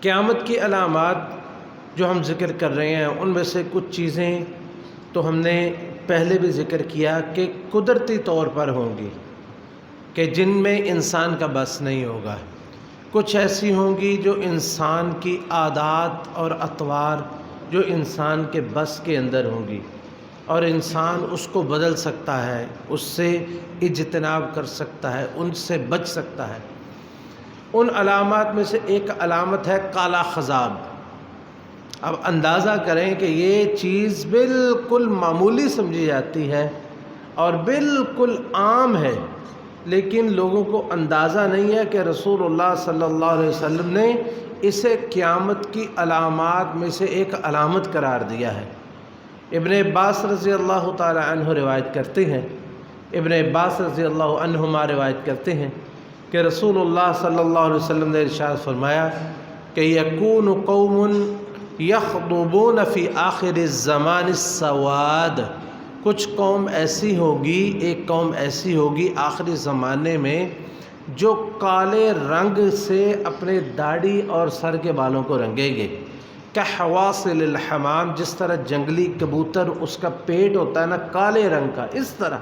قیامت کی علامات جو ہم ذکر کر رہے ہیں ان میں سے کچھ چیزیں تو ہم نے پہلے بھی ذکر کیا کہ قدرتی طور پر ہوں گی کہ جن میں انسان کا بس نہیں ہوگا، کچھ ایسی ہوں گی جو انسان کی عادات اور اطوار جو انسان کے بس کے اندر ہوں گی اور انسان اس کو بدل سکتا ہے، اس سے اجتناب کر سکتا ہے، ان سے بچ سکتا ہے۔ ان علامات میں سے ایک علامت ہے کالا خضاب۔ اب اندازہ کریں کہ یہ چیز بالکل معمولی سمجھی جاتی ہے اور بالکل عام ہے، لیکن لوگوں کو اندازہ نہیں ہے کہ رسول اللہ صلی اللہ علیہ وسلم نے اسے قیامت کی علامات میں سے ایک علامت قرار دیا ہے۔ ابن عباس رضی اللہ تعالی عنہ روایت کرتے ہیں، ابن عباس رضی اللہ عنہما روایت کرتے ہیں کہ رسول اللہ صلی اللہ علیہ وسلم نے ارشاد فرمایا کہ یکون قوم یخضبون فی آخر الزمان السواد، کچھ قوم ایسی ہوگی، ایک قوم ایسی ہوگی آخری زمانے میں جو کالے رنگ سے اپنے داڑھی اور سر کے بالوں کو رنگیں گے، کحواصل الحمام، جس طرح جنگلی کبوتر اس کا پیٹ ہوتا ہے نا کالے رنگ کا، اس طرح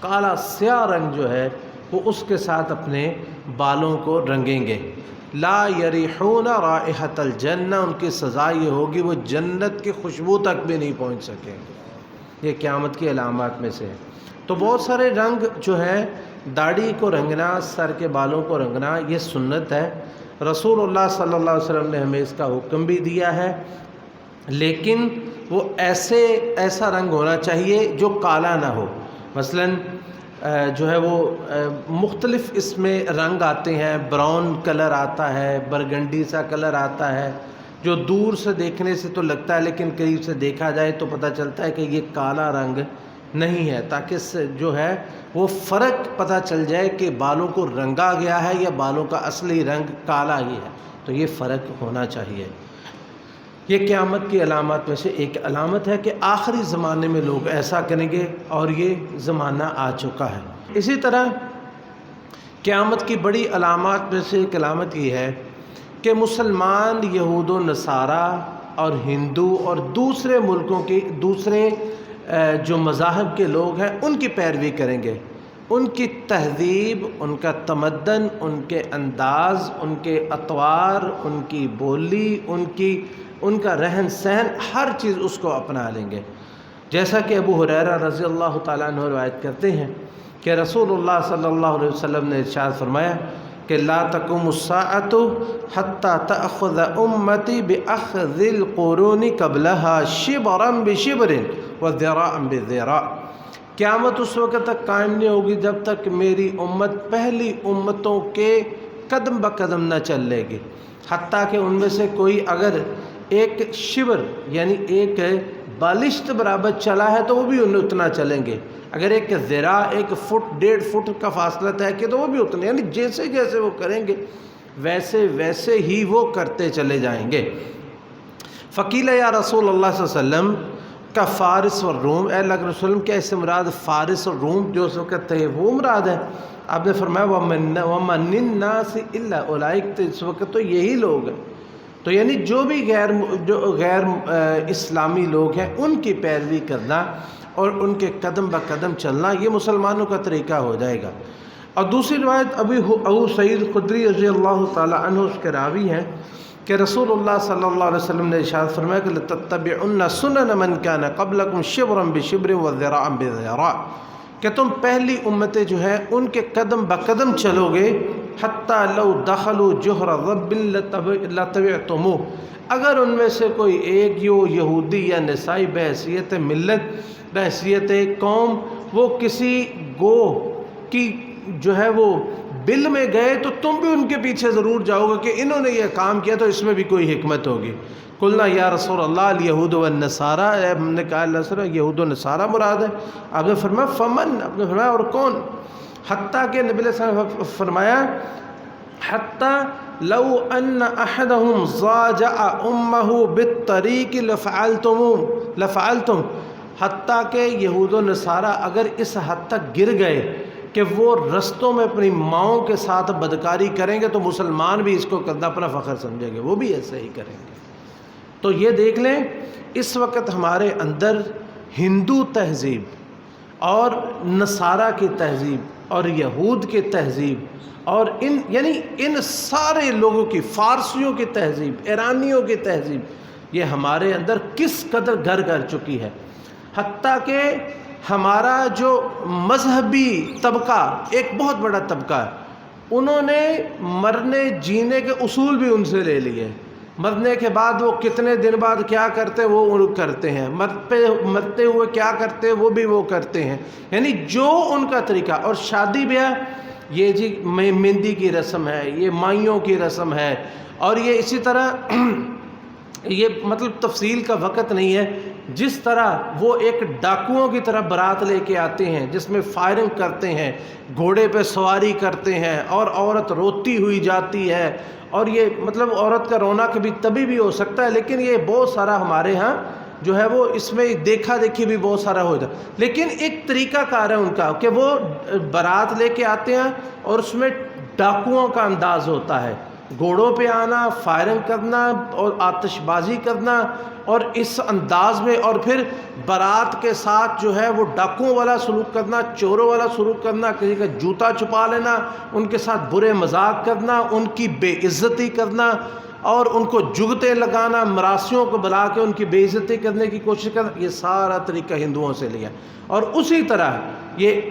کالا سیاہ رنگ جو ہے وہ اس کے ساتھ اپنے بالوں کو رنگیں گے۔ لا یریحون رائحۃ الجنہ، ان کی سزا یہ ہوگی وہ جنت کی خوشبو تک بھی نہیں پہنچ سکیں گے۔ یہ قیامت کی علامات میں سے ہے۔ تو بہت سارے رنگ جو ہے، داڑھی کو رنگنا، سر کے بالوں کو رنگنا، یہ سنت ہے، رسول اللہ صلی اللہ علیہ وسلم نے ہمیں اس کا حکم بھی دیا ہے، لیکن وہ ایسا رنگ ہونا چاہیے جو کالا نہ ہو۔ مثلاً جو ہے وہ مختلف اس میں رنگ آتے ہیں، براؤن کلر آتا ہے، برگنڈی سا کلر آتا ہے، جو دور سے دیکھنے سے تو لگتا ہے لیکن قریب سے دیکھا جائے تو پتہ چلتا ہے کہ یہ کالا رنگ نہیں ہے، تاکہ اس سے جو ہے وہ فرق پتہ چل جائے کہ بالوں کو رنگا گیا ہے یا بالوں کا اصلی رنگ کالا ہی ہے، تو یہ فرق ہونا چاہیے۔ یہ قیامت کی علامات میں سے ایک علامت ہے کہ آخری زمانے میں لوگ ایسا کریں گے اور یہ زمانہ آ چکا ہے۔ اسی طرح قیامت کی بڑی علامات میں سے ایک علامت یہ ہے کہ مسلمان، یہود و نصارہ اور ہندو اور دوسرے ملکوں کے دوسرے جو مذاہب کے لوگ ہیں ان کی پیروی کریں گے، ان کی تہذیب، ان کا تمدن، ان کے انداز، ان کے اطوار، ان کی بولی، ان کا رہن سہن، ہر چیز اس کو اپنا لیں گے۔ جیسا کہ ابو ہریرہ رضی اللہ تعالیٰ عنہ روایت کرتے ہیں کہ رسول اللہ صلی اللہ علیہ وسلم نے ارشاد فرمایا کہ لا تقوم الساعة حتى تأخذ امتی بأخذ القرون قبلها شبرا بشبر وذراعا بذراع، قیامت اس وقت تک قائم نہیں ہوگی جب تک میری امت پہلی امتوں کے قدم بقدم نہ چل لے گی، حتیٰ کہ ان میں سے کوئی اگر ایک شبر یعنی ایک بالشت برابر چلا ہے تو وہ بھی اتنا چلیں گے، اگر ایک ذراع، ایک فٹ، 1.5 فٹ کا فاصلہ طے کہ تو وہ بھی اتنے، یعنی جیسے جیسے وہ کریں گے ویسے ویسے ہی وہ کرتے چلے جائیں گے۔ فقیل یا رسول اللہ صلی اللہ علیہ وسلم کا فارس اور روم، اے اللہ کے رسول اللہ کیا اس سے مراد فارس اور روم جو اس وقت تھے وہ مراد ہے؟ آپ نے فرمایا وَمَنِ النَّاسِ إِلَّا أُولَئِكَ، تو اس وقت تو یہی لوگ ہیں، تو یعنی جو بھی غیر اسلامی لوگ ہیں ان کی پیروی کرنا اور ان کے قدم بقدم چلنا یہ مسلمانوں کا طریقہ ہو جائے گا۔ اور دوسری روایت ابو سعید خدری رضی اللہ تعالی عنہ اس کے راوی ہیں کہ رسول اللہ صلی اللہ علیہ وسلم نے ارشاد فرمایا کہ لَتَتَّبِعُنَّ سُنَنَ مَنْ كَانَ قَبْلَكُمْ شِبْرًا بِشِبْرٍ وَذِرَاعًا بِذِرَاع، کہ تم پہلی امتیں جو ہیں ان کے قدم بقدم چلو گے، حتیٰ لو دخلوا جحر ضب لتبعتموہ، اگر ان میں سے کوئی ایک یہودی یا نسائی بحیثیت ملت، بحیثیت قوم، وہ کسی گوہ کی جو ہے وہ بل میں گئے تو تم بھی ان کے پیچھے ضرور جاؤ گے کہ انہوں نے یہ کام کیا تو اس میں بھی کوئی حکمت ہوگی۔ قلنا یا رسول اللہ الیہود والنصارہ، ہم نے کہا اللہ صلی اللہ یہود و نصارہ مراد ہے، آپ نے فرمایا فمن، آپ نے فرمایا اور کون؟ حتیٰ کہ نبی علیہ السلام نے فرمایا حتیٰ لو ان احدہم ضاجع امہ بالطریق لفعلتم، حتیٰ کہ یہود و نصارہ اگر اس حد تک گر گئے کہ وہ رستوں میں اپنی ماؤں کے ساتھ بدکاری کریں گے تو مسلمان بھی اس کو کرنا اپنا فخر سمجھیں گے، وہ بھی ایسے ہی کریں گے۔ تو یہ دیکھ لیں اس وقت ہمارے اندر ہندو تہذیب اور نصارہ کی تہذیب اور یہود کی تہذیب اور ان سارے لوگوں کی، فارسیوں کی تہذیب، ایرانیوں کی تہذیب، یہ ہمارے اندر کس قدر گھر کر چکی ہے، حتیٰ کہ ہمارا جو مذہبی طبقہ ایک بہت بڑا طبقہ ہے، انہوں نے مرنے جینے کے اصول بھی ان سے لے لیے۔ مرنے کے بعد وہ کتنے دن بعد کیا کرتے وہ کرتے ہیں، مرتے ہوئے کیا کرتے وہ بھی وہ کرتے ہیں، یعنی جو ان کا طریقہ۔ اور شادی بیاہ، یہ جی مہندی کی رسم ہے، یہ مائیوں کی رسم ہے، اور یہ اسی طرح یہ مطلب تفصیل کا وقت نہیں ہے، جس طرح وہ ایک ڈاکوؤں کی طرح بارات لے کے آتے ہیں جس میں فائرنگ کرتے ہیں، گھوڑے پہ سواری کرتے ہیں اور عورت روتی ہوئی جاتی ہے، اور یہ مطلب عورت کا رونا کبھی تبھی بھی ہو سکتا ہے، لیکن یہ بہت سارا ہمارے ہاں جو ہے وہ اس میں دیکھا دیکھی بھی بہت سارا ہو جاتا ہے، لیکن ایک طریقہ کار ہے ان کا کہ وہ بارات لے کے آتے ہیں اور اس میں ڈاکوؤں کا انداز ہوتا ہے، گھوڑوں پہ آنا، فائرنگ کرنا اور آتش بازی کرنا، اور اس انداز میں، اور پھر بارات کے ساتھ جو ہے وہ ڈاکوؤں والا سلوک کرنا، چوروں والا سلوک کرنا، کسی کا جوتا چھپا لینا، ان کے ساتھ برے مذاق کرنا، ان کی بے عزتی کرنا، اور ان کو جگتے لگانا، مراسیوں کو بلا کے ان کی بے عزتی کرنے کی کوشش کرنا، یہ سارا طریقہ ہندوؤں سے لیا۔ اور اسی طرح یہ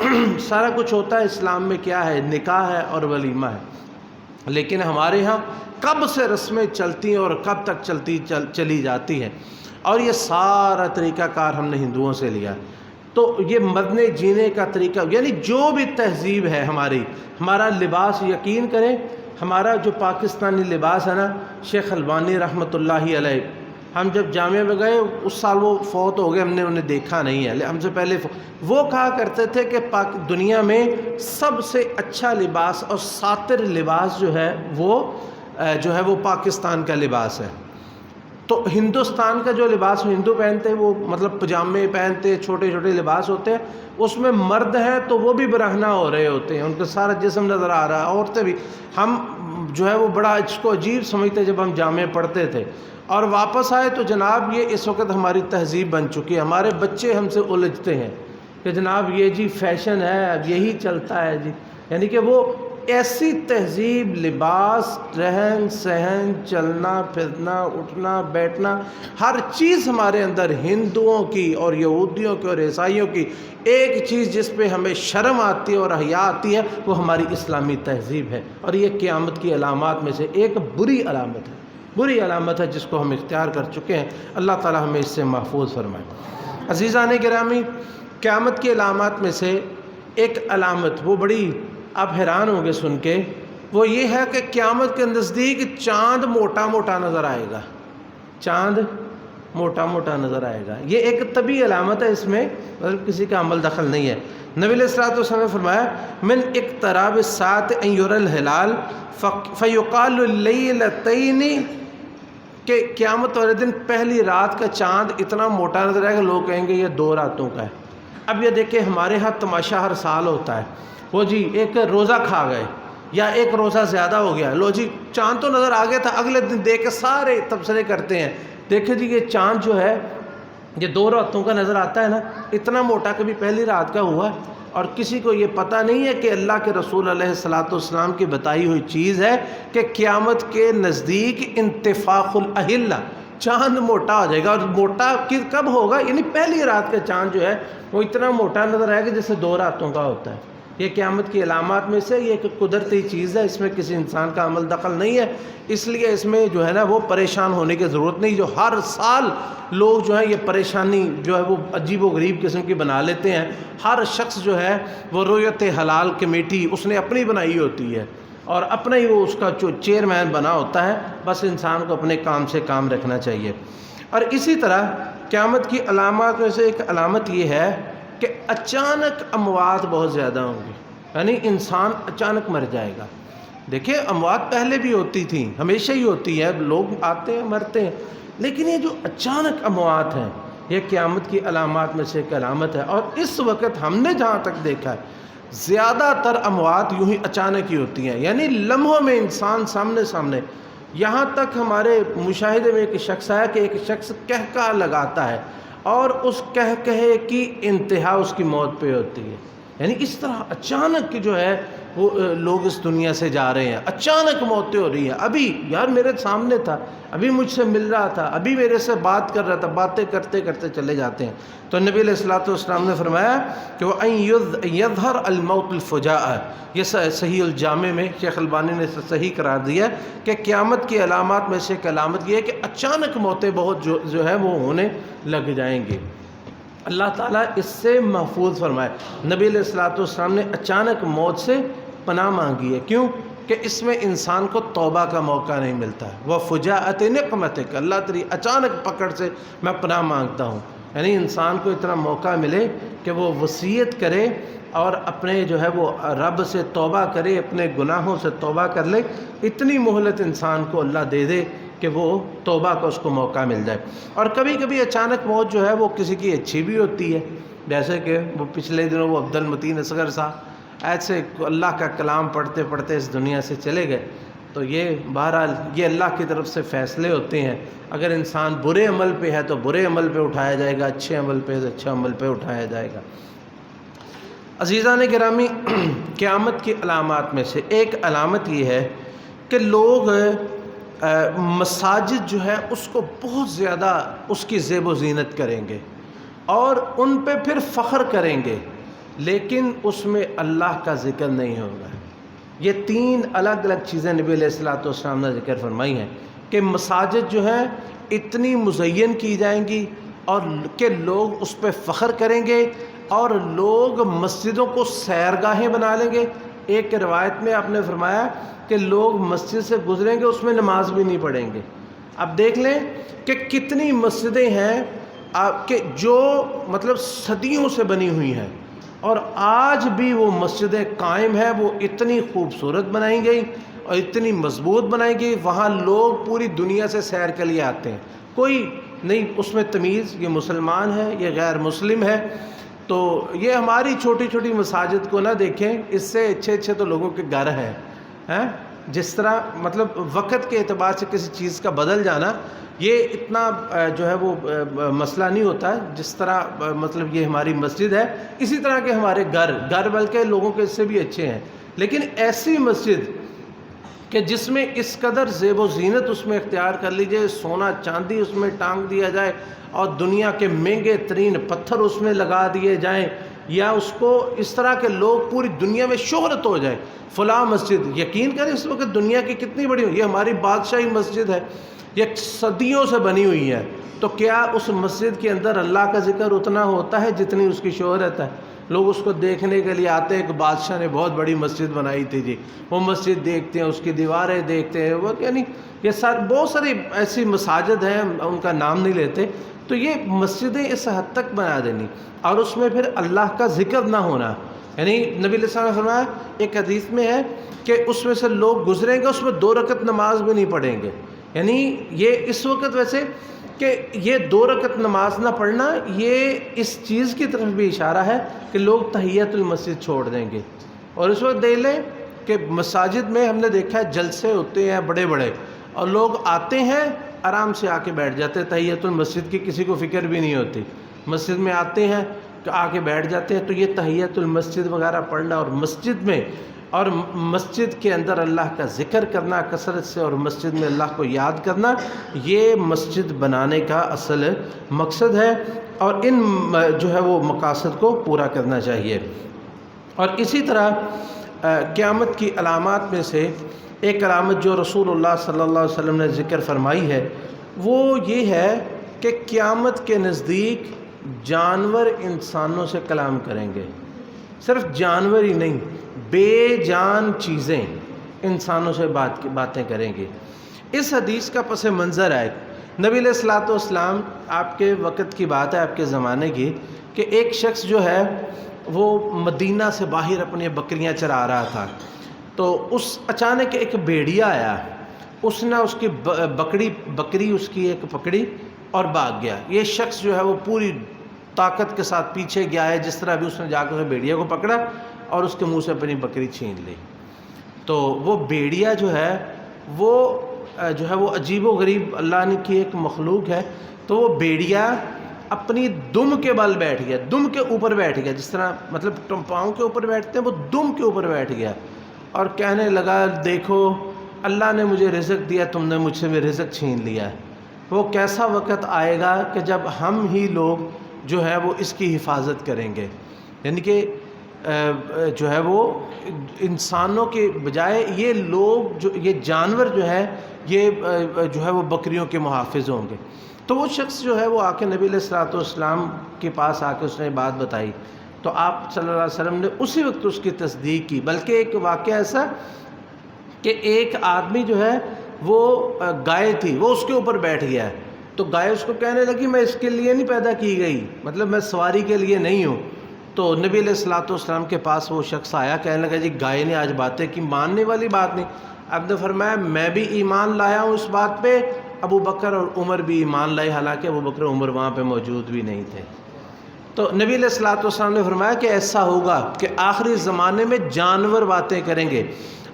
سارا کچھ ہوتا ہے اسلام میں، کیا ہے، نکاح ہے اور ولیمہ ہے، لیکن ہمارے ہاں کب سے رسمیں چلتی ہیں اور کب تک چلی جاتی ہیں، اور یہ سارا طریقہ کار ہم نے ہندوؤں سے لیا۔ تو یہ مرنے جینے کا طریقہ، یعنی جو بھی تہذیب ہے ہماری، ہمارا لباس، یقین کریں ہمارا جو پاکستانی لباس ہے نا، شیخ البانی رحمۃ اللہ علیہ، ہم جب جامعہ میں گئے اس سال وہ فوت ہو گئے، ہم نے انہیں دیکھا نہیں ہے، ہم سے پہلے وہ کہا کرتے تھے کہ دنیا میں سب سے اچھا لباس اور ساتر لباس جو ہے وہ پاکستان کا لباس ہے۔ تو ہندوستان کا جو لباس ہندو پہنتے ہیں، وہ مطلب پجامے پہنتے، چھوٹے چھوٹے لباس ہوتے ہیں، اس میں مرد ہیں تو وہ بھی برہنہ ہو رہے ہوتے ہیں، ان کا سارا جسم نظر آ رہا ہے، عورتیں بھی۔ ہم جو ہے وہ بڑا اس کو عجیب سمجھتے جب ہم جامع پڑھتے تھے، اور واپس آئے تو جناب یہ اس وقت ہماری تہذیب بن چکی ہے۔ ہمارے بچے ہم سے الجھتے ہیں کہ جناب یہ جی فیشن ہے، اب یہی چلتا ہے جی، یعنی کہ وہ ایسی تہذیب، لباس، رہن سہن، چلنا پھرنا، اٹھنا بیٹھنا، ہر چیز ہمارے اندر ہندوؤں کی اور یہودیوں کی اور عیسائیوں کی ایک چیز جس پہ ہمیں شرم آتی ہے اور حیا آتی ہے، وہ ہماری اسلامی تہذیب ہے، اور یہ قیامت کی علامات میں سے ایک بری علامت ہے، بری علامت ہے جس کو ہم اختیار کر چکے ہیں۔ اللہ تعالی ہمیں اس سے محفوظ فرمائے۔ عزیزان گرامی، قیامت کی علامات میں سے ایک علامت، وہ بڑی آپ حیران ہوں گے سن کے، وہ یہ ہے کہ قیامت کے نزدیک چاند موٹا موٹا نظر آئے گا، چاند موٹا موٹا نظر آئے گا۔ یہ ایک طبعی علامت ہے، اس میں مطلب کسی کا عمل دخل نہیں ہے۔ نبی علیہ الصلوۃ والسلام نے فرمایا من اقتراب الساعۃ ان یری الہلال فیقال اللیلتین، کہ قیامت والے دن پہلی رات کا چاند اتنا موٹا نظر آئے گا لوگ کہیں گے یہ 2 راتوں کا ہے۔ اب یہ دیکھیں ہمارے ہاں تماشا ہر سال ہوتا ہے، وہ جی ایک روزہ کھا گئے یا ایک روزہ زیادہ ہو گیا، لو جی چاند تو نظر آ گیا تھا، اگلے دن دیکھ کے سارے تبصرے کرتے ہیں، دیکھیں جی یہ چاند جو ہے یہ 2 راتوں کا نظر آتا ہے نا، اتنا موٹا کبھی پہلی رات کا ہوا ہے؟ اور کسی کو یہ پتہ نہیں ہے کہ اللہ کے رسول علیہ الصلوۃ والسلام کی بتائی ہوئی چیز ہے کہ قیامت کے نزدیک انتفاخ الاہلہ، چاند موٹا ہو جائے گا، اور موٹا کب ہوگا؟ یعنی پہلی رات کا چاند جو ہے وہ اتنا موٹا نظر آئے گا جیسے 2 راتوں کا ہوتا ہے۔ یہ قیامت کی علامات میں سے یہ ایک قدرتی چیز ہے، اس میں کسی انسان کا عمل دخل نہیں ہے، اس لیے اس میں جو ہے نا وہ پریشان ہونے کی ضرورت نہیں۔ جو ہر سال لوگ جو ہے یہ پریشانی جو ہے وہ عجیب و غریب قسم کی بنا لیتے ہیں، ہر شخص جو ہے وہ رؤیت حلال کمیٹی اس نے اپنی بنائی ہوتی ہے، اور اپنا ہی وہ اس کا جو چیئرمین بنا ہوتا ہے، بس انسان کو اپنے کام سے کام رکھنا چاہیے۔ اور اسی طرح قیامت کی علامات میں سے ایک علامت یہ ہے کہ اچانک اموات بہت زیادہ ہوں گی، یعنی انسان اچانک مر جائے گا۔ دیکھیں اموات پہلے بھی ہوتی تھیں، ہمیشہ ہی ہوتی ہے، لوگ آتے ہیں مرتے ہیں، لیکن یہ جو اچانک اموات ہیں یہ قیامت کی علامات میں سے ایک علامت ہے۔ اور اس وقت ہم نے جہاں تک دیکھا ہے زیادہ تر اموات یوں ہی اچانک ہی ہوتی ہیں، یعنی لمحوں میں انسان سامنے یہاں تک ہمارے مشاہدے میں ایک شخص آیا کہ ایک شخص کہکہا لگاتا ہے اور اس کہکہے کی انتہا اس کی موت پہ ہوتی ہے. یعنی اس طرح اچانک جو ہے وہ لوگ اس دنیا سے جا رہے ہیں، اچانک موتیں ہو رہی ہیں. ابھی یار میرے سامنے تھا، ابھی مجھ سے مل رہا تھا، ابھی میرے سے بات کر رہا تھا، باتیں کرتے کرتے چلے جاتے ہیں. تو نبی علیہ الصلوۃ والسلام نے فرمایا کہ وہ یظہر الموت الفجاء، یہ صحیح الجامع میں شیخ البانی نے صحیح قرار دیا کہ قیامت کی علامات میں سے ایک علامت یہ ہے کہ اچانک موتیں بہت جو ہے وہ ہونے لگ جائیں گی. اللہ تعالیٰ اس سے محفوظ فرمائے. نبی علیہ الصلوۃ والسلام نے اچانک موت سے پناہ مانگی ہے. کیوں؟ کہ اس میں انسان کو توبہ کا موقع نہیں ملتا ہے. وہ فجاءت نقمتک، اللہ تیری اچانک پکڑ سے میں پناہ مانگتا ہوں. یعنی انسان کو اتنا موقع ملے کہ وہ وصیت کرے اور اپنے جو ہے وہ رب سے توبہ کرے، اپنے گناہوں سے توبہ کر لے. اتنی مہلت انسان کو اللہ دے دے کہ وہ توبہ کا اس کو موقع مل جائے. اور کبھی کبھی اچانک موت جو ہے وہ کسی کی اچھی بھی ہوتی ہے، جیسے کہ وہ پچھلے دنوں وہ عبد المتین اصغر صاحب ایسے اللہ کا کلام پڑھتے پڑھتے اس دنیا سے چلے گئے. تو یہ بہرحال یہ اللہ کی طرف سے فیصلے ہوتے ہیں. اگر انسان برے عمل پہ ہے تو برے عمل پہ اٹھایا جائے گا، اچھے عمل پہ تو اچھے عمل پہ اٹھایا جائے گا. عزیزان گرامی، قیامت کی علامات میں سے ایک علامت یہ ہے کہ لوگ مساجد جو ہے اس کو بہت زیادہ اس کی زیب و زینت کریں گے اور ان پہ پھر فخر کریں گے، لیکن اس میں اللہ کا ذکر نہیں ہوگا. یہ تین الگ الگ چیزیں نبی علیہ الصلوۃ والسلام نے ذکر فرمائی ہیں کہ مساجد جو ہیں اتنی مزین کی جائیں گی اور کہ لوگ اس پہ فخر کریں گے اور لوگ مسجدوں کو سیرگاہیں بنا لیں گے. ایک روایت میں آپ نے فرمایا کہ لوگ مسجد سے گزریں گے اس میں نماز بھی نہیں پڑھیں گے. اب دیکھ لیں کہ کتنی مسجدیں ہیں کہ جو مطلب صدیوں سے بنی ہوئی ہیں اور آج بھی وہ مسجدیں قائم ہیں. وہ اتنی خوبصورت بنائی گئی اور اتنی مضبوط بنائی گئی، وہاں لوگ پوری دنیا سے سیر کے لیے آتے ہیں. کوئی نہیں اس میں تمیز یہ مسلمان ہے یہ غیر مسلم ہے. تو یہ ہماری چھوٹی چھوٹی مساجد کو نہ دیکھیں، اس سے اچھے اچھے تو لوگوں کے گھر ہیں. جس طرح مطلب وقت کے اعتبار سے کسی چیز کا بدل جانا یہ اتنا جو ہے وہ مسئلہ نہیں ہوتا ہے. جس طرح مطلب یہ ہماری مسجد ہے، اسی طرح کے ہمارے گھر بلکہ لوگوں کے اس سے بھی اچھے ہیں. لیکن ایسی مسجد کہ جس میں اس قدر زیب و زینت اس میں اختیار کر لی جائے، سونا چاندی اس میں ٹانگ دیا جائے اور دنیا کے مہنگے ترین پتھر اس میں لگا دیے جائیں، یا اس کو اس طرح کے لوگ پوری دنیا میں شہرت ہو جائے فلاں مسجد. یقین کریں اس وقت دنیا کی کتنی بڑی، یہ ہماری بادشاہی مسجد ہے، یہ صدیوں سے بنی ہوئی ہے. تو کیا اس مسجد کے اندر اللہ کا ذکر اتنا ہوتا ہے جتنی اس کی شہرت ہے؟ لوگ اس کو دیکھنے کے لیے آتے ہیں کہ بادشاہ نے بہت بڑی مسجد بنائی تھی جی، وہ مسجد دیکھتے ہیں، اس کی دیواریں دیکھتے ہیں. وہ یعنی یہ بہت ساری ایسی مساجد ہیں، ان کا نام نہیں لیتے. تو یہ مسجدیں اس حد تک بنا دینی اور اس میں پھر اللہ کا ذکر نہ ہونا. یعنی نبی علیہ السلام نے فرمایا ایک حدیث میں ہے کہ اس میں سے لوگ گزریں گے اس میں 2 رکعت نماز بھی نہیں پڑھیں گے. یعنی یہ اس وقت ویسے کہ یہ 2 رکعت نماز نہ پڑھنا یہ اس چیز کی طرف بھی اشارہ ہے کہ لوگ تحیۃ المسجد چھوڑ دیں گے. اور اس وقت دیکھ لیں کہ مساجد میں ہم نے دیکھا ہے جلسے ہوتے ہیں بڑے بڑے اور لوگ آتے ہیں آرام سے آ کے بیٹھ جاتے ہیں، تحیۃ المسجد کی کسی کو فکر بھی نہیں ہوتی. مسجد میں آتے ہیں کہ آ کے بیٹھ جاتے ہیں. تو یہ تحیۃ المسجد وغیرہ پڑھنا اور مسجد میں اور مسجد کے اندر اللہ کا ذکر کرنا کثرت سے اور مسجد میں اللہ کو یاد کرنا، یہ مسجد بنانے کا اصل مقصد ہے اور ان جو ہے وہ مقاصد کو پورا کرنا چاہیے. اور اسی طرح قیامت کی علامات میں سے ایک علامت جو رسول اللہ صلی اللہ علیہ وسلم نے ذکر فرمائی ہے وہ یہ ہے کہ قیامت کے نزدیک جانور انسانوں سے کلام کریں گے. صرف جانور ہی نہیں، بے جان چیزیں انسانوں سے باتیں کریں گے. اس حدیث کا پس منظر ہے نبی علیہ الصلوۃ والسلام، آپ کے وقت کی بات ہے، آپ کے زمانے کی، کہ ایک شخص جو ہے وہ مدینہ سے باہر اپنی بکریاں چرا رہا تھا. تو اس اچانک ایک بھیڑیا آیا، اس نے اس کی بکری اس کی ایک پکڑی اور بھاگ گیا. یہ شخص جو ہے وہ پوری طاقت کے ساتھ پیچھے گیا ہے، جس طرح بھی اس نے جا کر بھیڑیا کو پکڑا اور اس کے منہ سے اپنی بکری چھین لی۔ تو وہ بھیڑیا جو ہے وہ عجیب و غریب اللہ نے کی ایک مخلوق ہے۔ تو وہ بھیڑیا اپنی دم کے بل بیٹھ گیا، دم کے اوپر بیٹھ گیا، جس طرح مطلب پاؤں کے اوپر بیٹھتے ہیں، وہ دم کے اوپر بیٹھ گیا اور کہنے لگا دیکھو اللہ نے مجھے رزق دیا، تم نے مجھ سے میں رزق چھین لیا ہے۔ وہ کیسا وقت آئے گا کہ جب ہم ہی لوگ جو ہے وہ اس کی حفاظت کریں گے، یعنی کہ جو ہے وہ انسانوں کے بجائے یہ لوگ یہ جانور جو ہے یہ جو ہے وہ بکریوں کے محافظ ہوں گے۔ تو وہ شخص جو ہے وہ آ کے نبی علیہ الصلوۃ والسلام کے پاس آ کے اس نے بات بتائی، تو آپ صلی اللہ علیہ وسلم نے اسی وقت اس کی تصدیق کی۔ بلکہ ایک واقعہ ایسا کہ ایک آدمی جو ہے وہ گائے تھی، وہ اس کے اوپر بیٹھ گیا ہے، تو گائے اس کو کہنے لگی میں اس کے لیے نہیں پیدا کی گئی، مطلب میں سواری کے لیے نہیں ہوں۔ تو نبی علیہ الصلوۃ والسلام کے پاس وہ شخص آیا، کہنے لگا جی گائے نے آج باتیں کی، ماننے والی بات نہیں۔ اب نے فرمایا میں بھی ایمان لایا ہوں اس بات پہ، ابو بکر اور عمر بھی ایمان لائے، حالانکہ ابو بکر اور عمر وہاں پہ موجود بھی نہیں تھے۔ تو نبی علیہ الصلوۃ والسلام نے فرمایا کہ ایسا ہوگا کہ آخری زمانے میں جانور باتیں کریں گے،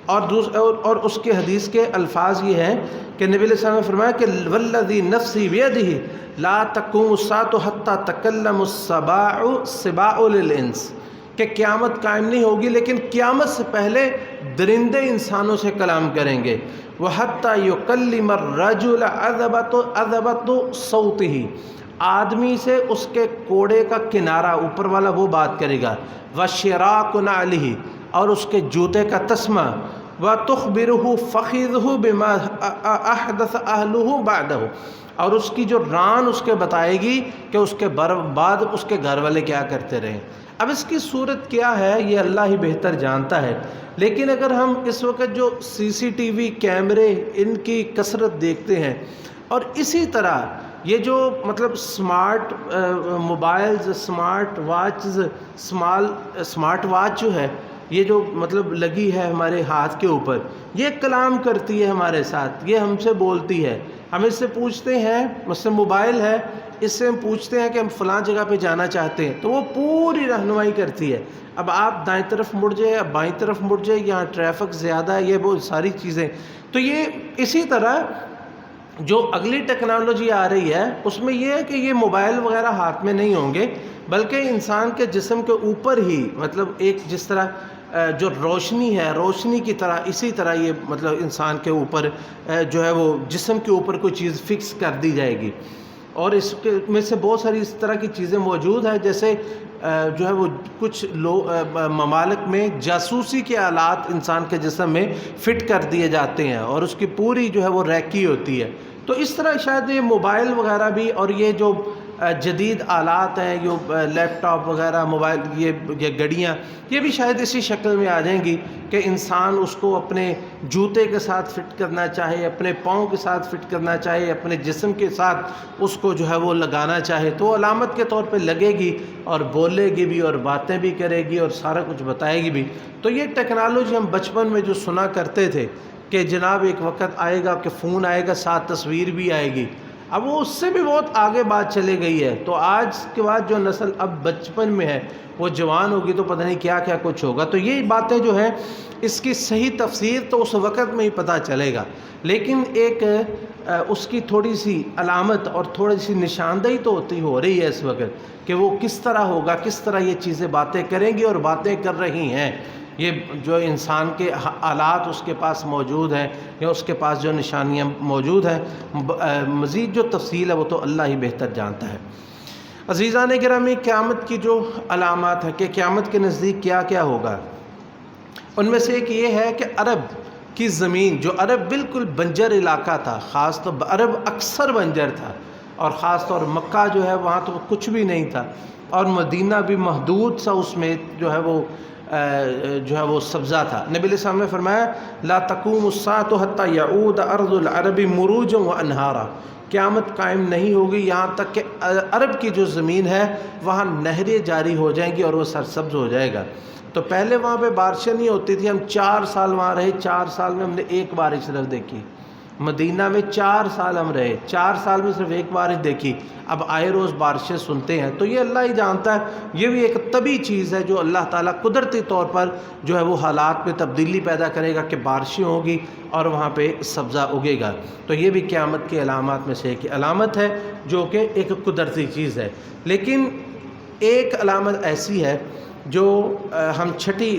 اور اس کے حدیث کے الفاظ یہ ہیں کہ نبی علیہ السلام نے فرمایا کہ والذی نفسی بیدہ لا تقوم الساعة حتی تکلم السباع للانس، کہ قیامت قائم نہیں ہوگی لیکن قیامت سے پہلے درندے انسانوں سے کلام کریں گے۔ وحتی یکلم الرجل عذبۃ صوتہ، آدمی سے اس کے کوڑے کا کنارہ اوپر والا وہ بات کرے گا، وشراک نعلہ، اور اس کے جوتے کا تسمہ، وتخبرہ فخذہ بما احدث اہلہ بعدہ، اور اس کی جو ران اس کے بتائے گی کہ اس کے بعد اس کے گھر والے کیا کرتے رہے۔ اب اس کی صورت کیا ہے یہ اللہ ہی بہتر جانتا ہے، لیکن اگر ہم اس وقت جو CCTV کیمرے ان کی کثرت دیکھتے ہیں، اور اسی طرح یہ جو مطلب smart mobiles, smart watches, smart watch جو ہے یہ جو مطلب لگی ہے ہمارے ہاتھ کے اوپر، یہ کلام کرتی ہے ہمارے ساتھ، یہ ہم سے بولتی ہے، ہم اس سے پوچھتے ہیں، مثلا موبائل ہے، اس سے ہم پوچھتے ہیں کہ ہم فلاں جگہ پہ جانا چاہتے ہیں، تو وہ پوری رہنمائی کرتی ہے۔ اب آپ دائیں طرف مڑ جائے یا بائیں طرف مڑ جائے، یہاں ٹریفک زیادہ ہے، یہ بہت ساری چیزیں۔ تو یہ اسی طرح جو اگلی ٹیکنالوجی آ رہی ہے اس میں یہ ہے کہ یہ موبائل وغیرہ ہاتھ میں نہیں ہوں گے، بلکہ انسان کے جسم کے اوپر ہی مطلب ایک جس طرح جو روشنی ہے، روشنی کی طرح اسی طرح یہ مطلب انسان کے اوپر جو ہے وہ جسم کے اوپر کوئی چیز فکس کر دی جائے گی۔ اور اس کے میں سے بہت ساری اس طرح کی چیزیں موجود ہیں، جیسے جو ہے وہ کچھ ممالک میں جاسوسی کے آلات انسان کے جسم میں فٹ کر دیے جاتے ہیں اور اس کی پوری جو ہے وہ ریکی ہوتی ہے۔ تو اس طرح شاید یہ موبائل وغیرہ بھی، اور یہ جو جدید آلات ہیں، یہ لیپ ٹاپ وغیرہ، موبائل، یہ گڑیاں، یہ بھی شاید اسی شکل میں آ جائیں گی کہ انسان اس کو اپنے جوتے کے ساتھ فٹ کرنا چاہے، اپنے پاؤں کے ساتھ فٹ کرنا چاہے، اپنے جسم کے ساتھ اس کو جو ہے وہ لگانا چاہے، تو علامت کے طور پہ لگے گی اور بولے گی بھی اور باتیں بھی کرے گی اور سارا کچھ بتائے گی بھی۔ تو یہ ٹیکنالوجی ہم بچپن میں جو سنا کرتے تھے کہ جناب ایک وقت آئے گا کہ فون آئے گا، ساتھ تصویر بھی آئے گی، اب وہ اس سے بھی بہت آگے بات چلے گئی ہے۔ تو آج کے بعد جو نسل اب بچپن میں ہے وہ جوان ہوگی تو پتہ نہیں کیا کیا کچھ ہوگا۔ تو یہ باتیں جو ہیں اس کی صحیح تفسیر تو اس وقت میں ہی پتہ چلے گا، لیکن ایک اس کی تھوڑی سی علامت اور تھوڑی سی نشاندہی تو ہو رہی ہے اس وقت کہ وہ کس طرح ہوگا، کس طرح یہ چیزیں باتیں کریں گی اور باتیں کر رہی ہیں۔ یہ جو انسان کے آلات اس کے پاس موجود ہیں یا اس کے پاس جو نشانیاں موجود ہیں، مزید جو تفصیل ہے وہ تو اللہ ہی بہتر جانتا ہے۔ عزیزان گرامی، قیامت کی جو علامات ہیں کہ قیامت کے نزدیک کیا کیا ہوگا، ان میں سے ایک یہ ہے کہ عرب کی زمین، جو عرب بالکل بنجر علاقہ تھا، خاص طور عرب اکثر بنجر تھا، اور خاص طور مکہ جو ہے وہاں تو کچھ بھی نہیں تھا، اور مدینہ بھی محدود سا اس میں جو ہے وہ سبزہ تھا۔ نبی علیہ السلام نے فرمایا لا تقوم الساعة حتى يعود ارض العرب مروجا وانہارا، قیامت قائم نہیں ہوگی یہاں تک کہ عرب کی جو زمین ہے وہاں نہریں جاری ہو جائیں گی اور وہ سرسبز ہو جائے گا۔ تو پہلے وہاں پہ بارشیں نہیں ہوتی تھی، ہم 4 سال وہاں رہے، 4 سال میں ہم نے ایک بارش صرف دیکھی، مدینہ میں 4 سال ہم رہے، 4 سال میں صرف ایک بار ہی دیکھی، اب آئے روز بارشیں سنتے ہیں، تو یہ اللہ ہی جانتا ہے، یہ بھی ایک طبعی چیز ہے جو اللہ تعالیٰ قدرتی طور پر جو ہے وہ حالات میں تبدیلی پیدا کرے گا کہ بارشیں ہوگی اور وہاں پہ سبزہ اگے گا۔ تو یہ بھی قیامت کی علامات میں سے ایک علامت ہے جو کہ ایک قدرتی چیز ہے۔ لیکن ایک علامت ایسی ہے جو ہم چھٹی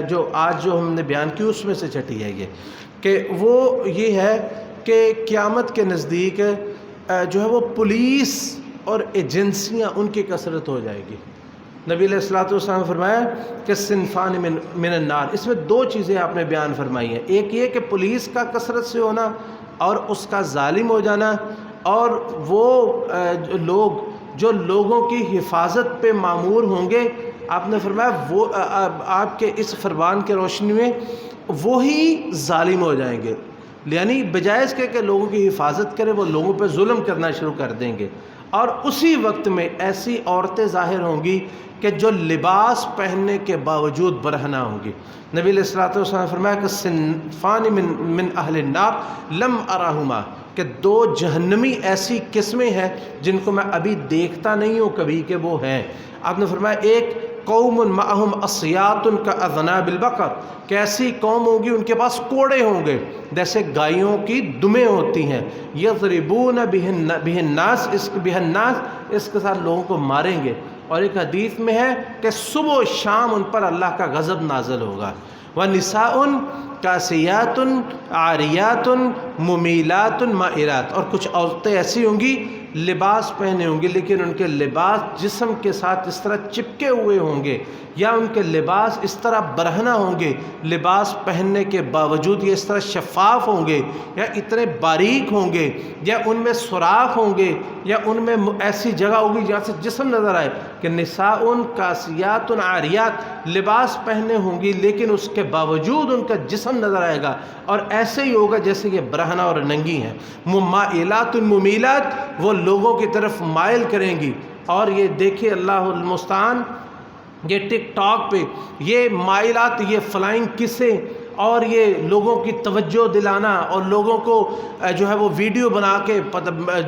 جو آج جو ہم نے بیان کی اس میں سے چھٹی ہے یہ کہ وہ یہ ہے کہ قیامت کے نزدیک جو ہے وہ پولیس اور ایجنسیاں ان کی کثرت ہو جائے گی۔ نبی علیہ الصلوۃ والسلام نے فرمایا کہ صنفان من النار، اس میں 2 چیزیں آپ نے بیان فرمائی ہیں، ایک یہ کہ پولیس کا کثرت سے ہونا اور اس کا ظالم ہو جانا، اور وہ لوگ جو لوگوں کی حفاظت پہ مامور ہوں گے، آپ نے فرمایا وہ آپ کے اس فرمان کے روشنی میں وہی ظالم ہو جائیں گے، یعنی بجائے اس کے کہ لوگوں کی حفاظت کرے وہ لوگوں پہ ظلم کرنا شروع کر دیں گے۔ اور اسی وقت میں ایسی عورتیں ظاہر ہوں گی کہ جو لباس پہننے کے باوجود برہنہ ہوں گی۔ نبی علیہ الصلوۃ والسلام نے فرمایا کہ صنفان من اہل النار لم ارہما، کہ 2 جہنمی ایسی قسمیں ہیں جن کو میں ابھی دیکھتا نہیں ہوں کبھی کہ وہ ہیں۔ آپ نے فرمایا ایک قوم معہم اصیات کا اذناب البقر، کہ ایسی قوم ہوگی ان کے پاس کوڑے ہوں گے جیسے گائیوں کی دمیں ہوتی ہیں، یضربون بہ الناس، اس کے ساتھ لوگوں کو ماریں گے۔ اور ایک حدیث میں ہے کہ صبح و شام ان پر اللہ کا غضب نازل ہوگا۔ وَنِسَاءٌ کاسیات عاریات ممیلات مائلات، اور کچھ عورتیں ایسی ہوں گی لباس پہنے ہوں گے لیکن ان کے لباس جسم کے ساتھ اس طرح چپکے ہوئے ہوں گے، یا ان کے لباس اس طرح برہنہ ہوں گے، لباس پہننے کے باوجود یہ اس طرح شفاف ہوں گے، یا اتنے باریک ہوں گے، یا ان میں سوراخ ہوں گے، یا ان میں ایسی جگہ ہوگی جہاں سے جسم نظر آئے کہ نساء کاسیات عاریات، لباس پہنے ہوں گی لیکن اس کے باوجود ان کا جسم نظر آئے گا، اور ایسے ہی ہوگا جیسے یہ برہنہ اور ننگی ہیں۔ مائلات ممیلات، وہ لوگوں کی طرف مائل کریں گی۔ اور یہ دیکھیے اللہ المستعان، یہ ٹک ٹاک پہ یہ مائلات، یہ فلائنگ کسیں اور یہ لوگوں کی توجہ دلانا اور لوگوں کو جو ہے وہ ویڈیو بنا کے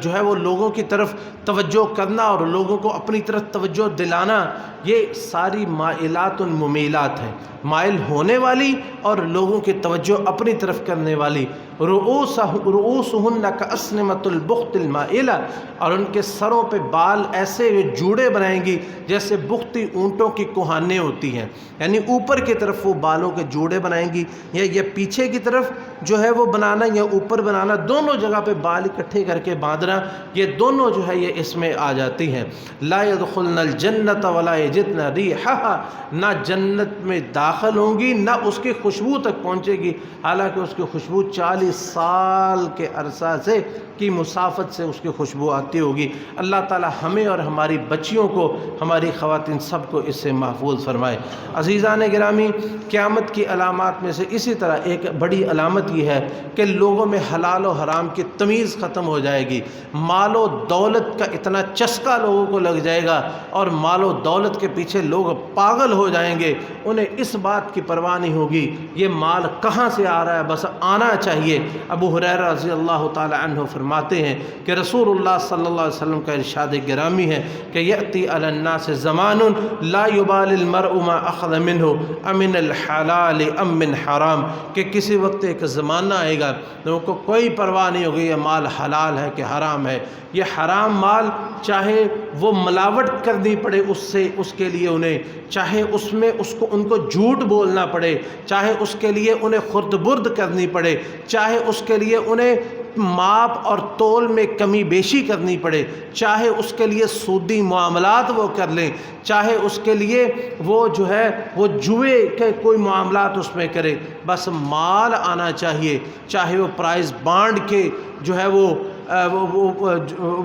جو ہے وہ لوگوں کی طرف توجہ کرنا اور لوگوں کو اپنی طرف توجہ دلانا، یہ ساری مائلات ممیلات ہیں، مائل ہونے والی اور لوگوں کی توجہ اپنی طرف کرنے والی۔ رؤوسہن کاسنمۃ البخت المائلہ، اور ان کے سروں پہ بال ایسے جوڑے بنائیں گی جیسے بختی اونٹوں کی کوہانیں ہوتی ہیں، یعنی اوپر کی طرف وہ بالوں کے جوڑے بنائیں گی، یا یہ پیچھے کی طرف جو ہے وہ بنانا یا اوپر بنانا، دونوں جگہ پہ بال اکٹھے کر کے باندھنا، یہ دونوں جو ہے یہ اس میں آ جاتی ہیں۔ لا يدخلن الجنۃ ولا یجدن ریحھا، نہ جنت میں داخل ہوں گی نہ اس کی خوشبو تک پہنچے گی، حالانکہ اس کی خوشبو 40 سال کے عرصہ سے کی مسافت سے اس کی خوشبو آتی ہوگی۔ اللہ تعالی ہمیں اور ہماری بچیوں کو، ہماری خواتین سب کو اس سے محفوظ فرمائے۔ عزیزان گرامی، قیامت کی علامات میں سے اسی طرح ایک بڑی علامت یہ ہے کہ لوگوں میں حلال و حرام کی تمیز ختم ہو جائے گی، مال و دولت کا اتنا چسکا لوگوں کو لگ جائے گا اور مال و دولت کے پیچھے لوگ پاگل ہو جائیں گے، انہیں اس بات کی پرواہ نہیں ہوگی یہ مال کہاں سے آ رہا ہے، بس آنا چاہیے۔ ابو ہریرہ رضی اللہ تعالی عنہ فرماتے ہیں کہ رسول اللہ صلی اللہ علیہ وسلم کا ارشاد گرامی ہے کہ یأتی علی الناس زمان لا یبالی المرء ما اخذ منہ امن الحلال ام من حرام، کہ کسی وقت ایک زمانہ آئے گا لوگوں کو کوئی پرواہ نہیں ہوگی یہ مال حلال ہے کہ حرام ہے۔ یہ حرام مال چاہے وہ ملاوٹ کرنی پڑے اس سے، اس کے لیے انہیں چاہے اس میں ان کو جھوٹ بولنا پڑے، چاہے اس کے لیے انہیں خرد برد کرنی پڑے، چاہے اس کے لیے انہیں ماپ اور تول میں کمی بیشی کرنی پڑے، چاہے اس کے لیے سودی معاملات وہ کر لیں، چاہے اس کے لیے وہ جو ہے وہ جوئے کے کوئی معاملات اس میں کرے، بس مال آنا چاہیے، چاہے وہ پرائز بانڈ کے جو ہے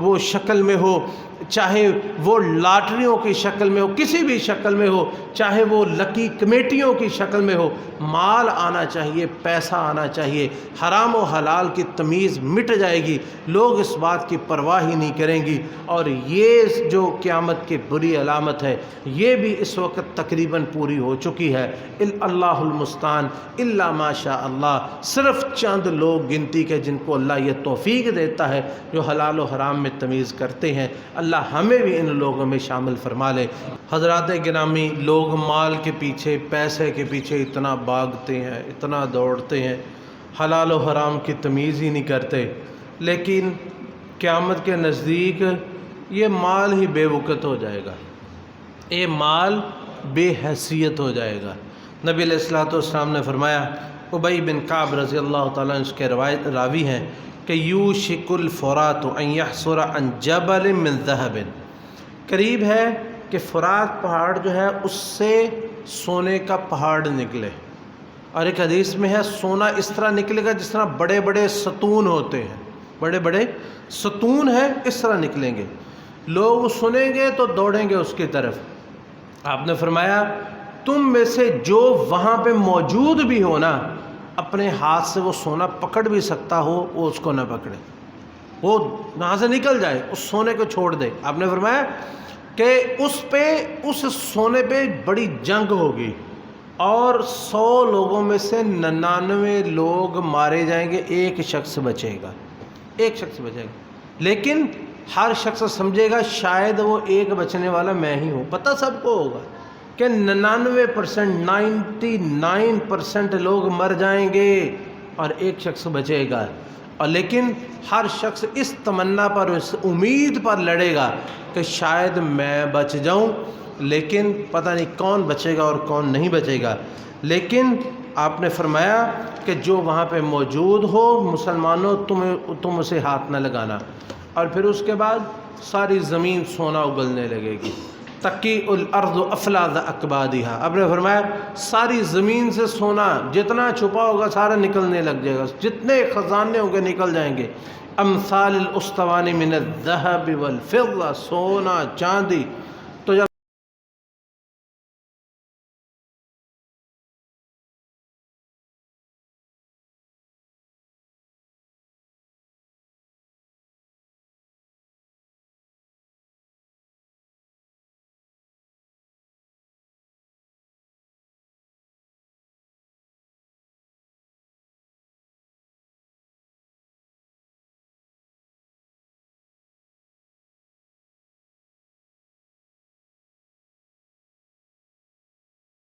وہ شکل میں ہو، چاہے وہ لاٹریوں کی شکل میں ہو، کسی بھی شکل میں ہو، چاہے وہ لکی کمیٹیوں کی شکل میں ہو، مال آنا چاہیے، پیسہ آنا چاہیے، حرام و حلال کی تمیز مٹ جائے گی، لوگ اس بات کی پرواہ ہی نہیں کریں گی۔ اور یہ جو قیامت کی بری علامت ہے یہ بھی اس وقت تقریباً پوری ہو چکی ہے۔ اللہ المستعان الا ما شاء اللہ، صرف چند لوگ گنتی کے جن کو اللہ یہ توفیق دیتا ہے جو حلال و حرام میں تمیز کرتے ہیں۔ اللہ ہمیں بھی ان لوگوں میں شامل فرما لے۔ حضرات گرامی، لوگ مال کے پیچھے، پیسے کے پیچھے اتنا بھاگتے ہیں، اتنا دوڑتے ہیں، حلال و حرام کی تمیز ہی نہیں کرتے، لیکن قیامت کے نزدیک یہ مال ہی بے وقت ہو جائے گا، یہ مال بے حیثیت ہو جائے گا۔ نبی علیہ الصلوۃ والسلام نے فرمایا، ابی بن کعب رضی اللہ تعالیٰ عنہ اس کے راوی ہیں کہ یوشک الفرات ان یحصر عن جبل من ذہب، قریب ہے کہ فرات پہاڑ جو ہے اس سے سونے کا پہاڑ نکلے، اور ایک حدیث میں ہے سونا اس طرح نکلے گا جس طرح بڑے بڑے ستون ہوتے ہیں، بڑے بڑے ستون ہیں اس طرح نکلیں گے، لوگ سنیں گے تو دوڑیں گے اس کی طرف۔ آپ نے فرمایا تم میں سے جو وہاں پہ موجود بھی ہو نا، اپنے ہاتھ سے وہ سونا پکڑ بھی سکتا ہو وہ اس کو نہ پکڑے، وہ وہاں سے نکل جائے، اس سونے کو چھوڑ دے۔ آپ نے فرمایا کہ اس سونے پہ بڑی جنگ ہوگی، اور 100 لوگوں میں سے 99 لوگ مارے جائیں گے، ایک شخص بچے گا، ایک شخص بچے گا، لیکن ہر شخص سمجھے گا شاید وہ ایک بچنے والا میں ہی ہوں۔ پتہ سب کو ہوگا کہ 99% لوگ مر جائیں گے اور ایک شخص بچے گا، اور لیکن ہر شخص اس تمنا پر، اس امید پر لڑے گا کہ شاید میں بچ جاؤں، لیکن پتہ نہیں کون بچے گا اور کون نہیں بچے گا۔ لیکن آپ نے فرمایا کہ جو وہاں پہ موجود ہو مسلمانوں تم اسے ہاتھ نہ لگانا، اور پھر اس کے بعد ساری زمین سونا اگلنے لگے گی، تکی الارض افلاذ اکبادہا۔ آپ نے فرمایا ساری زمین سے سونا جتنا چھپا ہوگا سارا نکلنے لگ جائے گا، جتنے خزانے ہوں گے نکل جائیں گے۔ امثال الاسطوان من الذهب والفضہ، سونا چاندی